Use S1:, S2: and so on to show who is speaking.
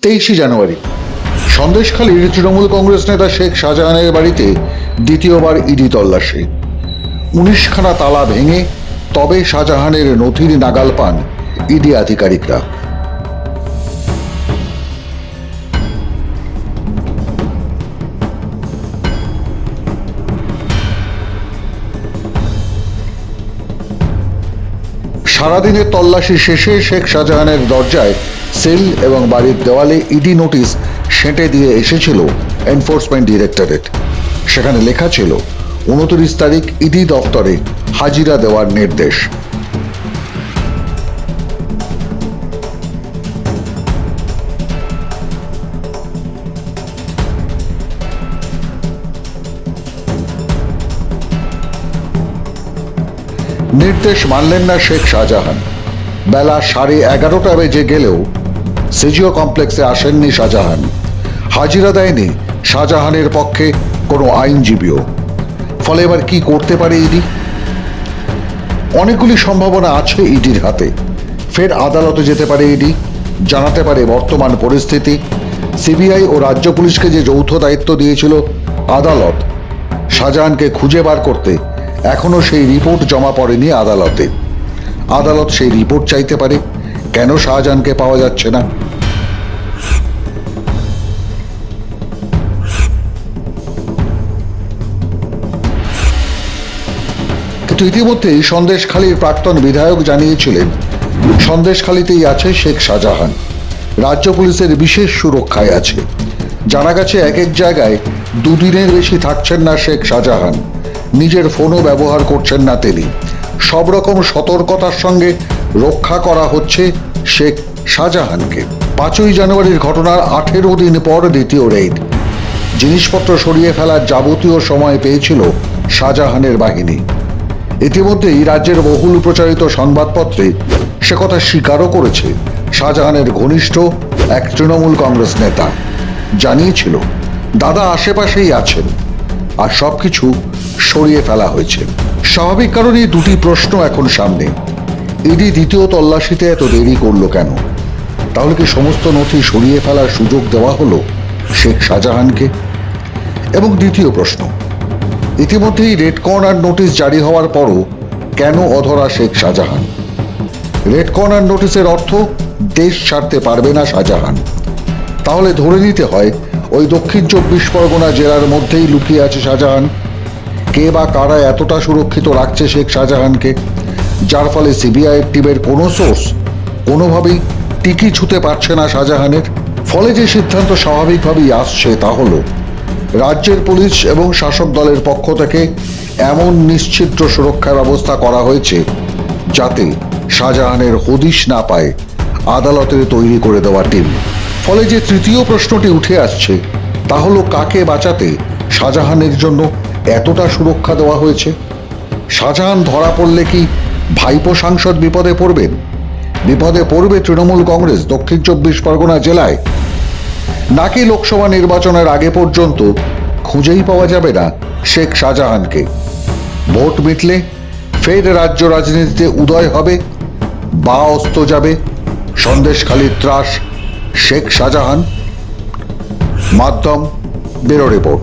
S1: 23 জানুয়ারি সন্দেশখালীর তৃণমূল কংগ্রেস নেতা শেখ শাহজাহানের বাড়িতে দ্বিতীয়বার ইডি তল্লাশি। 19খানা তালা ভেঙে তবে শাহজাহানের নথির নাগাল পান ইডি আধিকারিকরা। সারাদিনের তল্লাশি শেষে শেখ শাহজাহানের দরজায় সেল এবং বাড়ির দেওয়ালে ইডি নোটিশ সেঁটে দিয়ে এসেছিল এনফোর্সমেন্ট ডিরেক্টরেট। সেখানে লেখা ছিল 29 তারিখ ইডি দফতরে হাজিরা দেওয়ার নির্দেশ। নির্দেশ মানলেন না শেখ শাহজাহান। বেলা 11:30 বেজে গেলেও সিজিও কমপ্লেক্সে আসেননি শাহজাহান। হাজিরা দেয়নি শাহজাহানের পক্ষে কোনো আইনজীবীও। ফলে এবার কি করতে পারে ইডি? অনেকগুলি সম্ভাবনা আছে ইডির হাতে। ফের আদালতে যেতে পারে ইডি, জানাতে পারে বর্তমান পরিস্থিতি। সিবিআই ও রাজ্য পুলিশকে যে যৌথ দায়িত্ব দিয়েছিল আদালত শাহজাহানকে খুঁজে বার করতে, এখনো সেই রিপোর্ট জমা পড়েনি আদালতে। আদালত সেই রিপোর্ট চাইতে পারে, কেন শাহজাহানকে পাওয়া যাচ্ছে না। কিন্তু ইতিমধ্যেই সন্দেশখালীর প্রাক্তন বিধায়ক জানিয়েছিলেন সন্দেশখালীতেই আছে শেখ শাহজাহান, রাজ্য পুলিশের বিশেষ সুরক্ষায় আছে। জানা গেছে এক এক জায়গায় 2 দিনের বেশি থাকছেন না শেখ শাহজাহান। নিজের ফোনও ব্যবহার করছেন না তিনি। সব রকম সতর্কতার সঙ্গে রক্ষা করা হচ্ছে শেখ শাহজাহানকে। 5ই জানুয়ারির ঘটনার 18 দিন পর দ্বিতীয় রেইড। জিনিসপত্র সরিয়ে ফেলার যাবতীয় সময় পেয়েছিল শাহজাহানের বাহিনী। ইতিমধ্যেই রাজ্যের বহুল প্রচারিত সংবাদপত্রে সে কথা স্বীকারও করেছে শাহজাহানের ঘনিষ্ঠ এক তৃণমূল কংগ্রেস নেতা। জানিয়েছিল দাদা আশেপাশেই আছেন আর সবকিছু সরিয়ে ফেলা হয়েছে। স্বাভাবিক কারণেই 2টি প্রশ্ন এখন সামনে। ইডি দ্বিতীয় তল্লাশিতে এত দেরি করলো কেন? তাহলে কি সমস্ত নথি সরিয়ে ফেলার সুযোগ দেওয়া হলো শেখ শাহজাহানকে? এবং দ্বিতীয় প্রশ্ন, ইতিমধ্যেই রেড কর্নার নোটিশ জারি হওয়ার পরও কেন অধরা শেখ শাহজাহান? রেড কর্নার নোটিশের অর্থ দেশ ছাড়তে পারবে না শাহজাহান। তাহলে ধরে নিতে হয় ওই দক্ষিণ 24 পরগনা জেলার মধ্যেই লুকিয়ে আছে শাহজাহান। কে বা কারা এতটা সুরক্ষিত রাখছে শেখ শাহজাহানকে, যার ফলে সিবিআই টিমের কোনো সোর্স কোনোভাবেই টিকি ছুঁতে পারছে না শাহজাহানের। ফলে যে সিদ্ধান্ত স্বাভাবিকভাবেই আসছে তা হলো রাজ্যের পুলিশ এবং শাসক দলের পক্ষ থেকে এমন নিশ্চিদ্র সুরক্ষা ব্যবস্থা করা হয়েছে যাতে শাহজাহানের হদিশ না পায় আদালতের তৈরি করে দেওয়া টিম। ফলে যে তৃতীয় প্রশ্নটি উঠে আসছে তা হলো কাকে বাঁচাতে শাহজাহানের জন্য এতটা সুরক্ষা দেওয়া হয়েছে? শাহজাহান ধরা পড়লে কি ভাইপো সাংসদ বিপদে পড়বেন? বিপদে পড়বে তৃণমূল কংগ্রেস দক্ষিণ 24 পরগনা জেলায়? নাকি লোকসভা নির্বাচনের আগে পর্যন্ত খুঁজেই পাওয়া যাবে না শেখ শাহজাহানকে? ভোট মিটলে ফের রাজ্য রাজনীতিতে উদয় হবে বা অস্ত যাবে সন্দেশখালীর ত্রাস শেখ শাহজাহান? মাধ্যম ব্যুরো রিপোর্ট।